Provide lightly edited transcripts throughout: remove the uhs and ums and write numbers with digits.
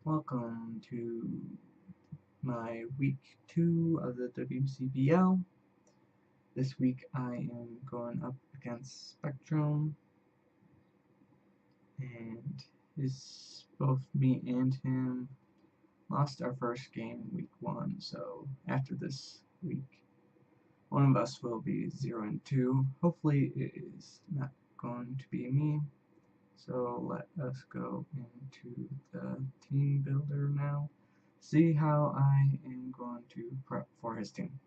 Welcome to my week 2 of the WCBL. This week I am going up against Spectrum, and both me and him lost our first game week 1, so after this week, one of us will be 0-2. Hopefully it is not going to be me. So let us go into the team builder now. See how I am going to prep for his team.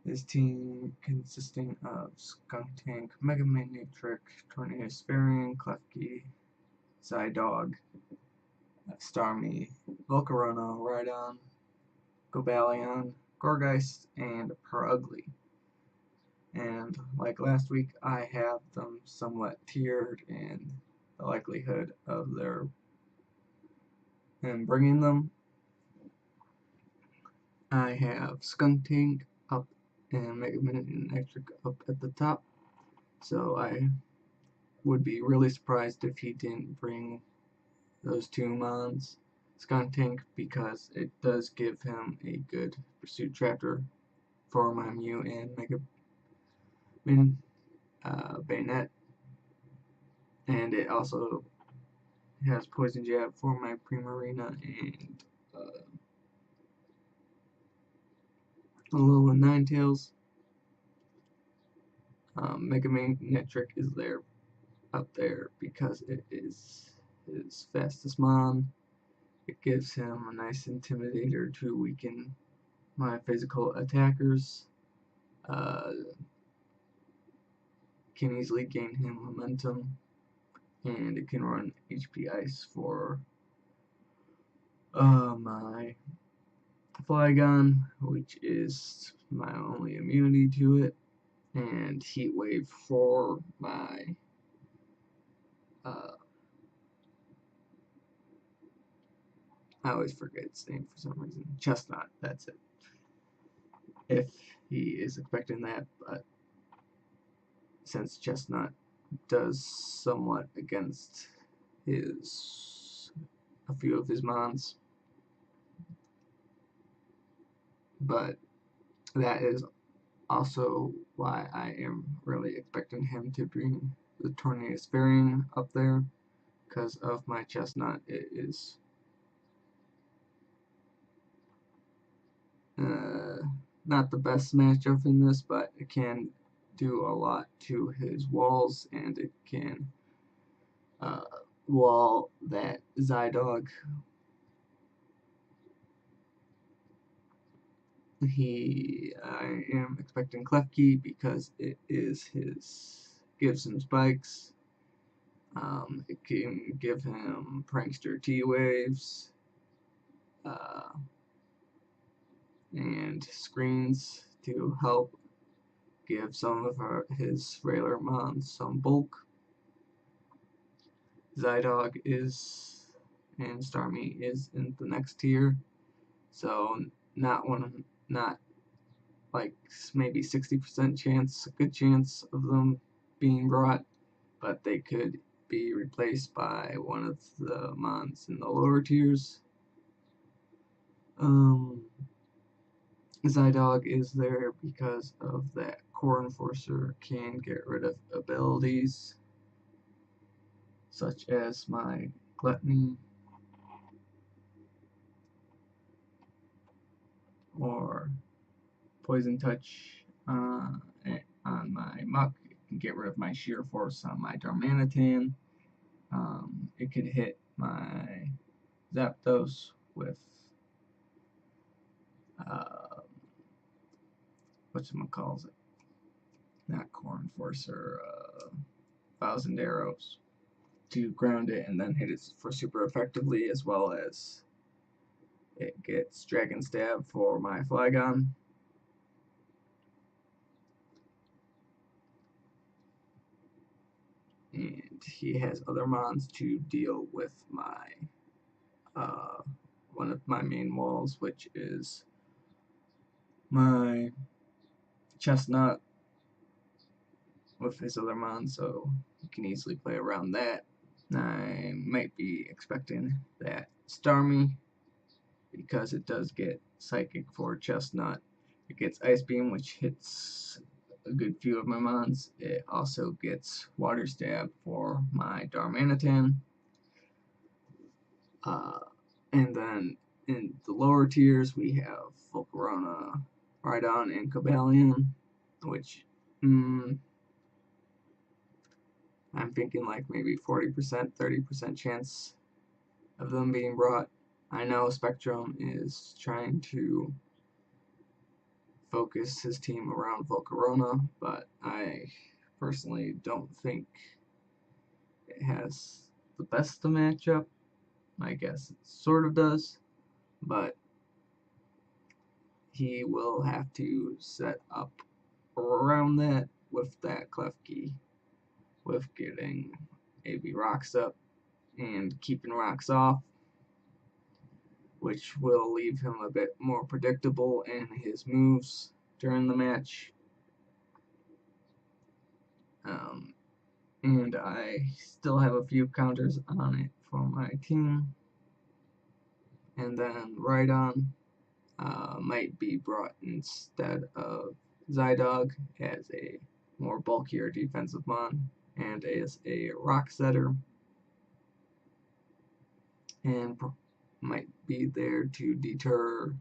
His team consisting of Skunk Tank, Mega Matrix, Tornado Sparing, Klefki, Zydog, Starmie, Volcarona, Rhydon, Gobalion, Gorgeist, and Perugly. And like last week, I have them somewhat tiered in the likelihood of him bringing them. I have Skunk Tank up and Mega Man and Electric up at the top, so I would be really surprised if he didn't bring those two mons. Skunk Tank because it does give him a good Pursuit Traptor for my Mew and Mega Man Bayonet, and it also has Poison Jab for my Primarina and Alola Ninetales. Mega Man Netric is there up there because it is his fastest mon. It gives him a nice intimidator to weaken my physical attackers. Can easily gain him momentum, and it can run HP Ice for my Flygon, which is my only immunity to it, and Heat Wave for my I always forget its name for some reason. Chestnut, that's it. If he is expecting that, but since Chestnut does somewhat against a few of his mons, but that is also why I am really expecting him to bring the Tornado Sparing up there, because of my Chestnut. It is not the best matchup in this, but it can do a lot to his walls, and it can wall that Zydog. I am expecting Klefki because it gives him spikes. It can give him Prankster T-Waves, and screens to help give some of his regular mons some bulk. Zydog and Starmie is in the next tier, so not like maybe 60% chance, a good chance of them being brought, but they could be replaced by one of the mons in the lower tiers. Zydog is there because of that Core Enforcer can get rid of abilities such as my Gluttony or Poison Touch on my Muck. It can get rid of my Sheer Force on my Darmanitan. It could hit my Zapdos with whatchamacallit, not Core Enforcer, Thousand Arrows to ground it and then hit it for super effectively, as well as it gets Dragon Stab for my Flygon. And he has other mons to deal with my one of my main walls, which is my Chestnut with his other mons, so you can easily play around that. I might be expecting that Starmie, because it does get Psychic for Chestnut. It gets Ice Beam, which hits a good few of my mons. It also gets Water Stab for my Darmanitan. And then in the lower tiers, we have Volcarona, Rhydon, and Cobalion, which I'm thinking like maybe 40%, 30% chance of them being brought. I know Spectrum is trying to focus his team around Volcarona, but I personally don't think it has the best of matchup. I guess it sort of does, but he will have to set up around that with that Klefki, with getting AB rocks up and keeping rocks off, which will leave him a bit more predictable in his moves during the match. And I still have a few counters on it for my team. And then Rhydon might be brought instead of Zydog as a more bulkier defensive mon and as a rock setter, and might be there to deter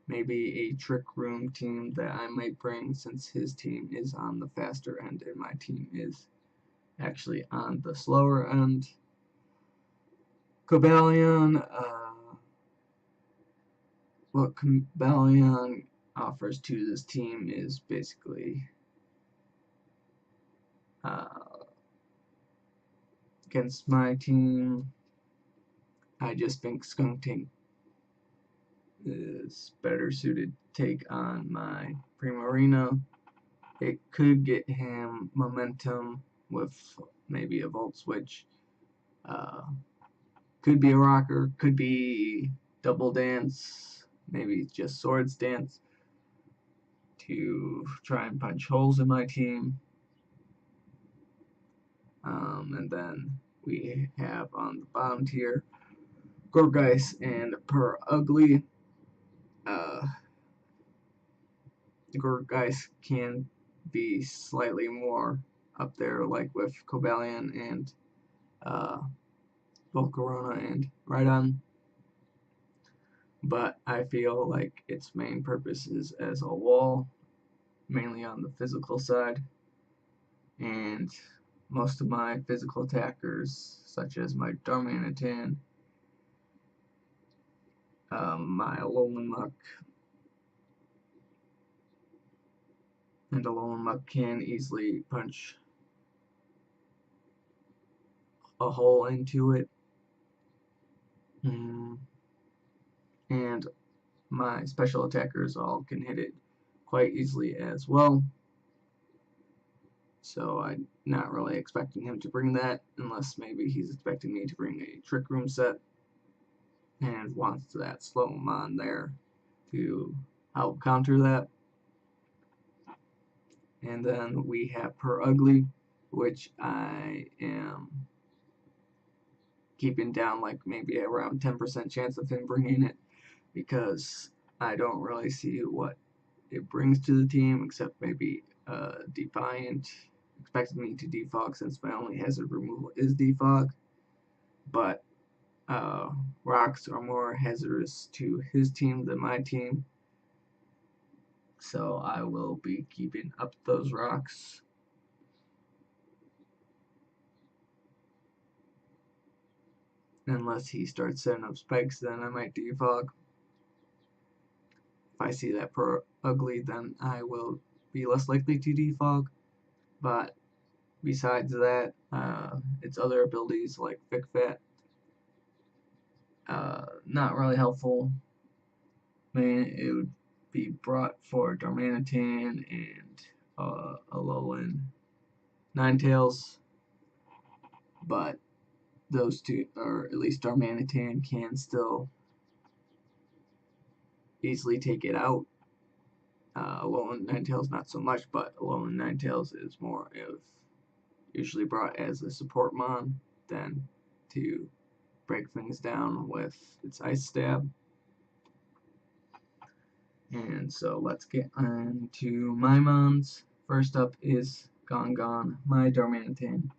maybe a Trick Room team that I might bring, since his team is on the faster end and my team is actually on the slower end. Cobalion, what Cobalion offers to this team is basically against my team, I just think Skunk Tank is better suited to take on my Primarina. It could get him momentum with maybe a Volt Switch. Could be a Rocker, could be Double Dance, maybe just Swords Dance to try and punch holes in my team. And then we have on the bottom tier Gorgeist and Per Ugly. Gorgeist can be slightly more up there, like with Cobalion and Volcarona and Rhydon, but I feel like its main purpose is as a wall, mainly on the physical side, and most of my physical attackers, such as my Darmanitan, my Alolan Muck, and Alolan Muck can easily punch a hole into it. And my special attackers all can hit it quite easily as well. So I'm not really expecting him to bring that, unless maybe he's expecting me to bring a Trick Room set and wants that slow mon there to help counter that. And then we have Per Ugly, which I am keeping down like maybe around 10% chance of him bringing it, because I don't really see what it brings to the team except maybe Defiant. Expected me to defog since my only hazard removal is defog, but rocks are more hazardous to his team than my team, so I will be keeping up those rocks. Unless he starts setting up spikes, then I might defog. If I see that Per Ugly, then I will be less likely to defog. But besides that, its other abilities like Vic Fat, not really helpful. It would be brought for Darmanitan and Alolan Ninetales, but those two, or at least Darmanitan, can still easily take it out. Alolan Ninetales not so much, but Alolan Ninetales is more of usually brought as a support mon than to break things down with its ice stab. And so let's get on to my mons. First up is Gongon, my Darmanitan.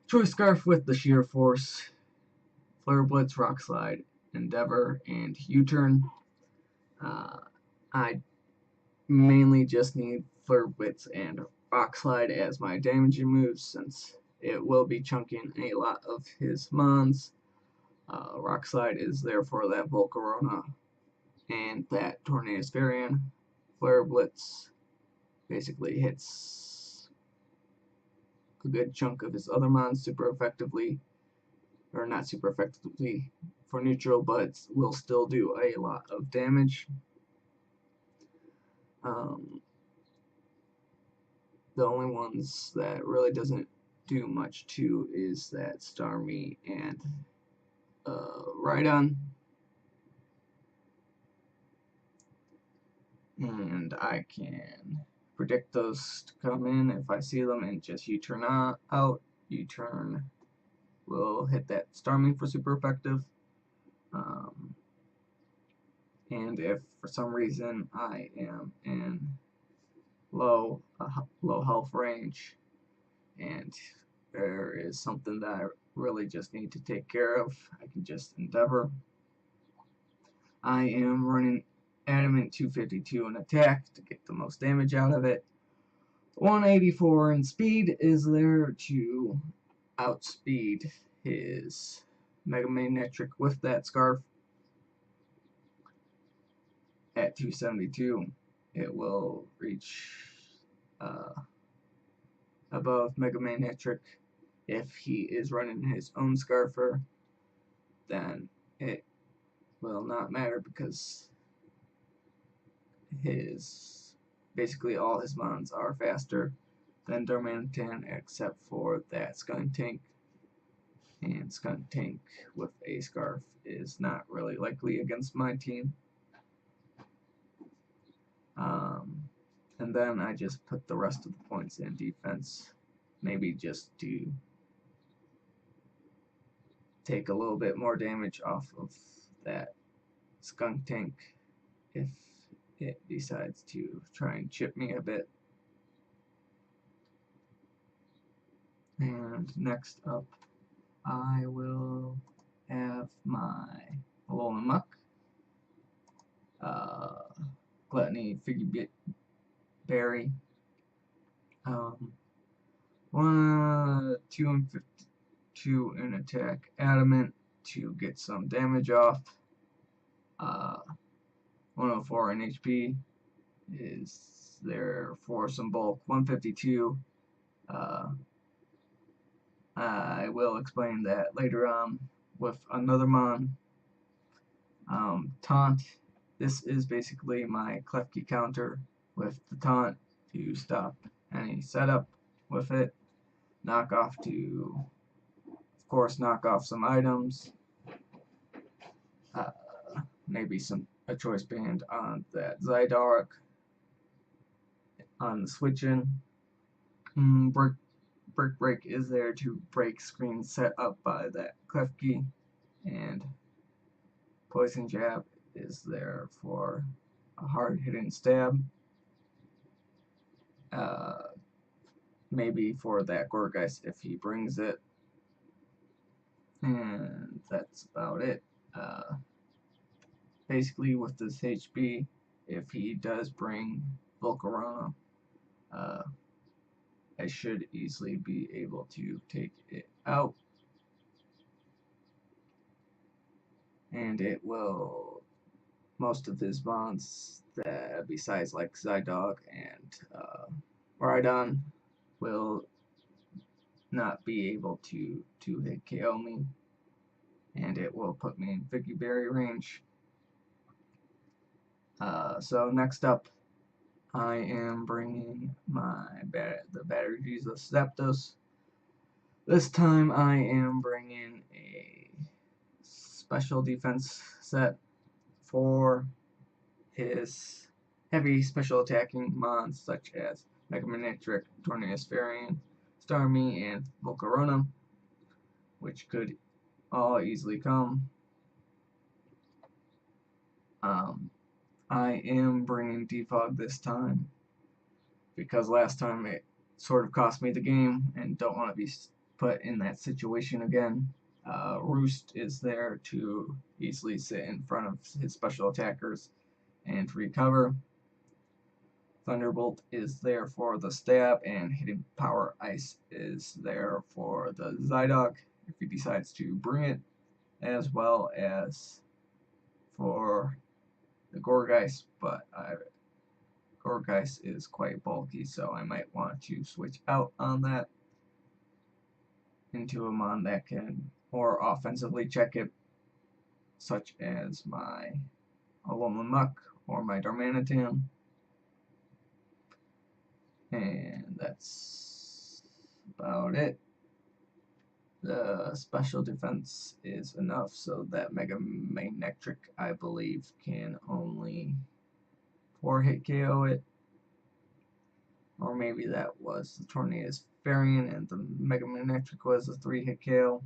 Choice Scarf with the Sheer Force, Flare Blitz, Rock Slide, Endeavor, and U-Turn. I mainly just need Flare Blitz and Rock Slide as my damaging moves, since it will be chunking a lot of his mons. Rock Slide is there for that Volcarona and that Tornadus Varian. Flare Blitz basically hits a good chunk of his other mons super effectively, or not super effectively for neutral, but will still do a lot of damage. The only ones that really doesn't do much to is that Starmie and Rhydon. And I can predict those to come in if I see them and just U-turn out. U-turn will hit that Starmie for super effective. And if for some reason I am in low health range and there is something that I really just need to take care of, I can just Endeavor. I am running Adamant 252 in attack to get the most damage out of it. 184 in speed is there to outspeed his Mega Magnetric with that Scarf. At 272, it will reach above Mega Magnetric. If he is running his own Scarfer, then it will not matter, because basically all his mons are faster than Darmanitan except for that Skuntank. And Skuntank with a Scarf is not really likely against my team. And then I just put the rest of the points in defense, maybe just to take a little bit more damage off of that Skuntank if it decides to try and chip me a bit. And next up, I will have my Alolan Muck, Gluttony, Figgy Berry, 2 in attack, Adamant to get some damage off. 104 in HP is there for some bulk. 152. I will explain that later on with another mon. Taunt. This is basically my Klefki counter with the taunt to stop any setup with it. Knock off to, of course, knock off some items. Maybe a choice band on that Zydark. On the switch-in. Brick Break is there to break screens set up by that Klefki. And Poison Jab is there for a hard-hitting stab. Maybe for that Gorgeist if he brings it. And that's about it. Basically with this HB, if he does bring Volcarona, I should easily be able to take it out. And it will, most of his mons, besides like Zydog and Rhydon, will not be able to hit KO me. And it will put me in Figgy Berry range. So next up, I am bringing the Battery Jesus Zapdos. This time I am bringing a special defense set for his heavy special attacking mons such as Mega Magnetric, Tornadus Varian, Starmie, and Volcarona, which could all easily come. I am bringing defog this time because last time it sort of cost me the game and don't want to be put in that situation again. Roost is there to easily sit in front of his special attackers and recover. Thunderbolt is there for the stab, and Hidden Power Ice is there for the Zydog if he decides to bring it, as well as for the Gorgeist, but Gorgeist is quite bulky, so I might want to switch out on that into a mon that can more offensively check it, such as my Alolan Muck or my Darmanitan. And that's about it. The special defense is enough so that Mega Magnetric, I believe, can only 4-hit KO it. Or maybe that was the Tornado's variant and the Mega Magnetric was a 3-hit KO.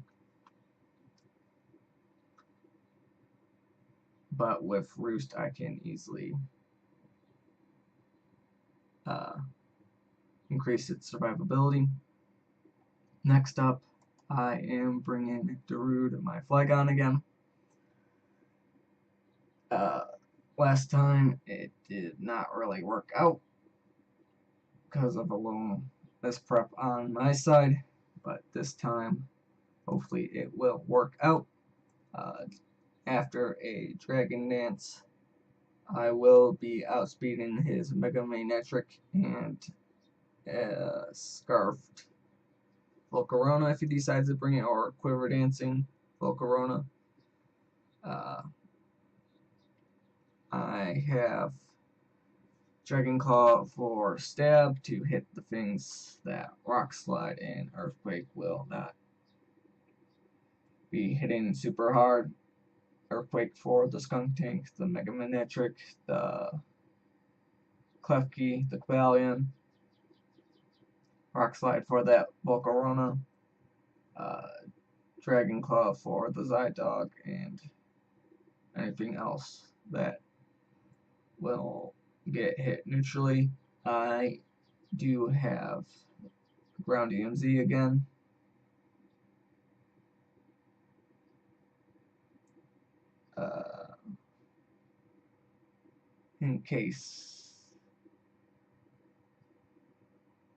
But with Roost, I can easily increase its survivability. Next up, I am bringing Darude, my Flygon again. Last time it did not really work out because of a little misprep on my side, but this time hopefully it will work out. After a Dragon Dance, I will be outspeeding his Mega Magnetric and Scarfed Volcarona if he decides to bring it, or Quiver Dancing Volcarona. I have Dragon Claw for stab to hit the things that Rock Slide and Earthquake will not be hitting super hard. Earthquake for the Skunk Tank, the Mega Magnetric, the Klefki, the Quillian. Rock Slide for that Volcarona. Dragon Claw for the Zydog, and anything else that will get hit neutrally. I do have Ground EMZ again. In case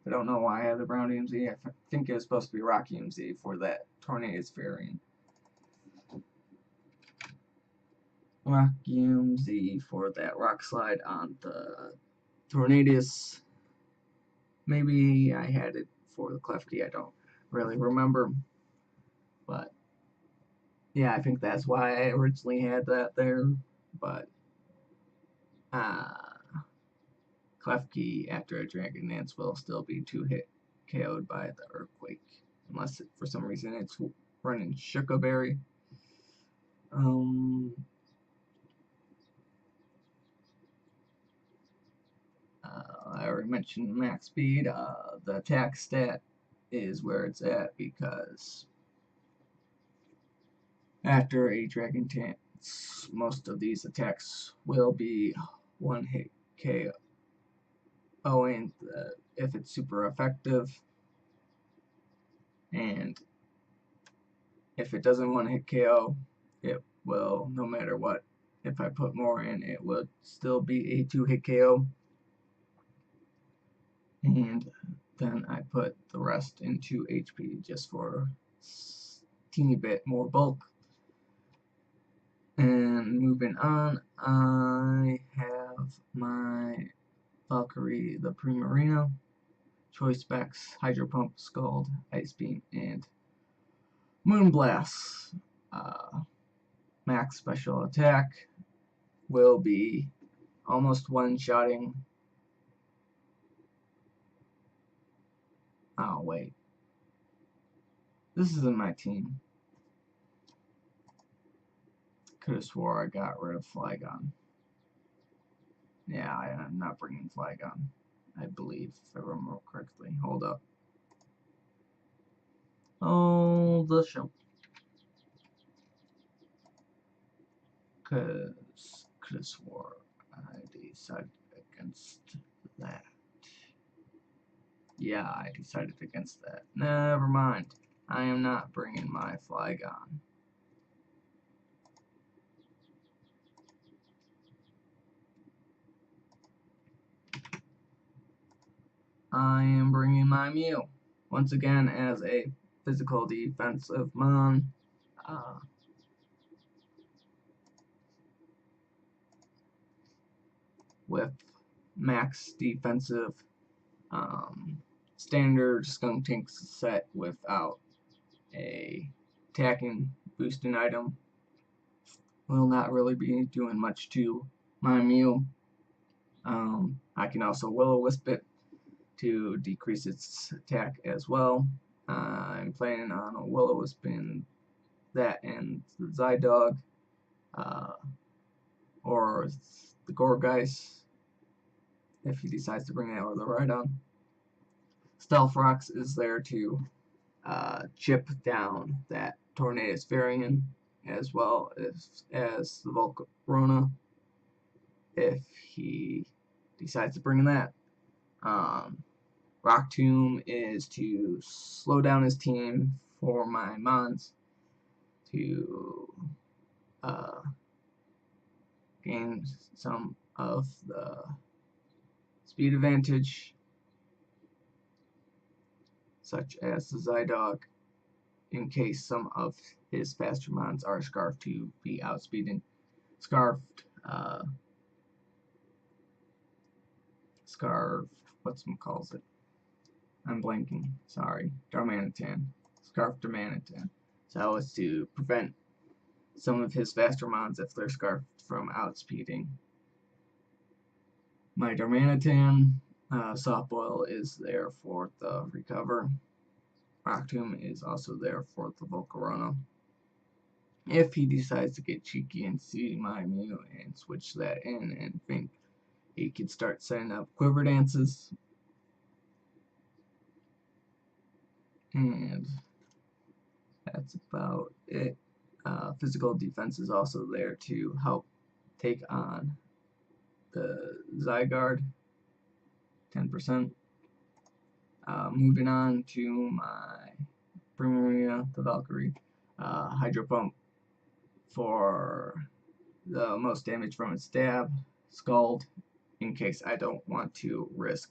I don't know why I have the Ground EMZ. I think it was supposed to be Rock EMZ for that Tornado's variant. Rock EMZ for that Rock Slide on the Tornadus. Maybe I had it for the Klefki, I don't really remember. But yeah, I think that's why I originally had that there. But Klefki after a Dragon Dance will still be 2-hit KO'd by the Earthquake. Unless for some reason it's running Shuka Berry. I already mentioned max speed. The attack stat is where it's at because after a Dragon Dance, most of these attacks will be 1-hit KO, and if it's super effective, and if it doesn't 1-hit KO, it will, no matter what, if I put more in, it would still be a 2-hit KO. And then I put the rest into HP just for a teeny bit more bulk. And moving on, I have my Valkyrie, the Primarina, Choice Specs, Hydro Pump, Scald, Ice Beam, and Moonblast. Max special attack will be almost one-shotting. Oh, wait. This isn't my team. Could have swore I got rid of Flygon. Yeah, I'm not bringing Flygon, I believe, if I remember correctly. Hold up. Oh, the show. Cause could have swore I decided against that. Yeah, I decided against that. Never mind. I am not bringing my Flygon. I am bringing my Mew. Once again as a physical defensive mon. With max defensive standard skunk tank set without a attacking boosting item. Will not really be doing much to my Mew. I can also Will-O-Wisp it to decrease its attack as well. I'm planning on Will-O-Wisping that and the Zydog, or the Gourgeist if he decides to bring that, or the Rhydon. Stealth Rocks is there to chip down that Tornadus variant, as well as the Volcarona if he decides to bring that. Rock Tomb is to slow down his team for my Mons to gain some of the speed advantage, such as the Zydog, in case some of his faster Mons are scarfed to be outspeeding. Scarfed, whatchamacallit? I'm blanking, sorry. Darmanitan. Scarfed Darmanitan. So it's to prevent some of his faster Mons if they're scarfed from outspeeding. My Darmanitan, Soft Boil is there for the recover. Rock Tomb is also there for the Volcarona. If he decides to get cheeky and see my Mew and switch that in and think he could start setting up quiver dances. And that's about it. Physical defense is also there to help take on the Zygarde, 10%. Moving on to my Primarina, the Valkyrie, Hydro Pump for the most damage from its stab, Scald, in case I don't want to risk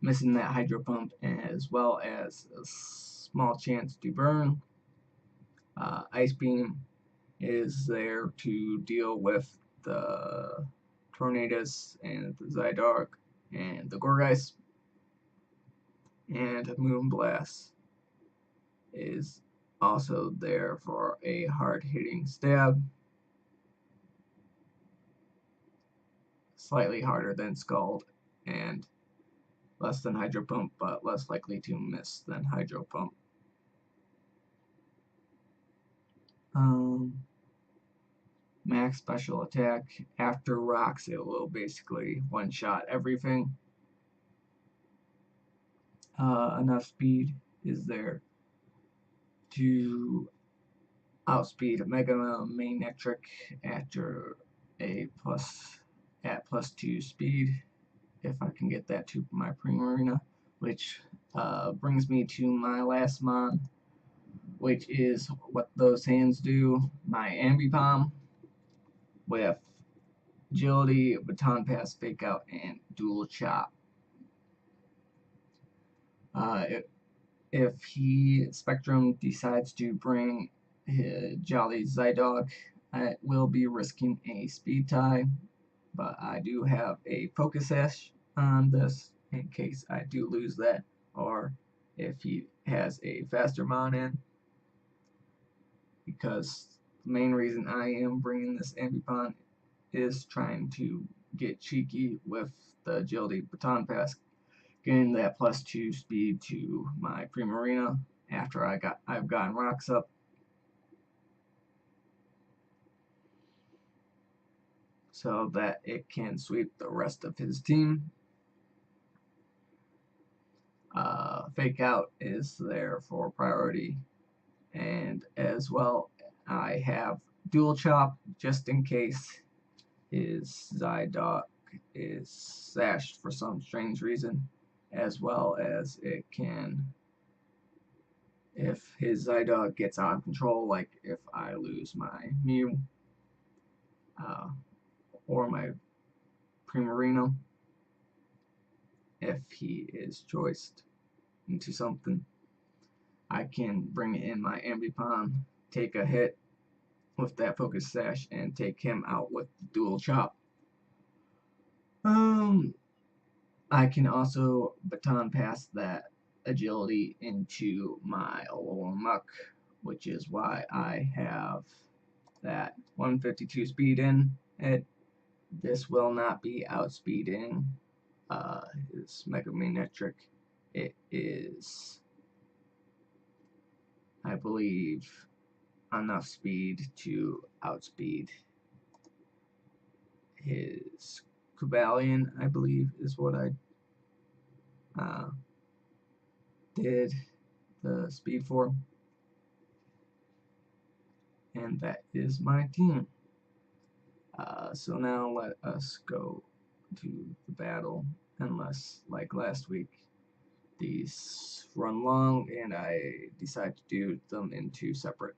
missing that Hydro Pump, as well as a small chance to burn. Ice Beam is there to deal with the Tornadus and the Zydog and the Gourgeist. And Moonblast is also there for a hard-hitting stab. Slightly harder than Scald and less than Hydro Pump, but less likely to miss than Hydro Pump. Max special attack. After rocks, it will basically one-shot everything. Enough speed is there to outspeed a Mega Manectric after at +2 speed, if I can get that to my Primarina, which brings me to my last mon, which is what those hands do, my Ambipom, with Agility, Baton Pass, Fake Out, and Dual Chop. If he Spectrum decides to bring his Jolly Zydog, I will be risking a speed tie, but I do have a Focus Sash on this in case I do lose that, or if he has a faster mon in, because the main reason I am bringing this Ambipom is trying to get cheeky with the Agility Baton Pass, getting that +2 speed to my Primarina after I've gotten rocks up. So that it can sweep the rest of his team. Fake Out is there for priority, and as well I have dual chop just in case his Psyduck is sashed for some strange reason, as well as it can, if his Psyduck gets out of control, like if I lose my Mew uh, or my Primarino, if he is choiced into something, I can bring in my Ambipom, take a hit with that Focus Sash, and take him out with the dual chop. I can also baton pass that agility into my Alolan Muck, which is why I have that 152 speed in it. This will not be outspeeding his Mega Manectric. It is, I believe, enough speed to outspeed his Cubalion, I believe, is what I did the speed for. And that is my team. So now let us go to the battle, unless, like last week, these run long and I decide to do them in two separate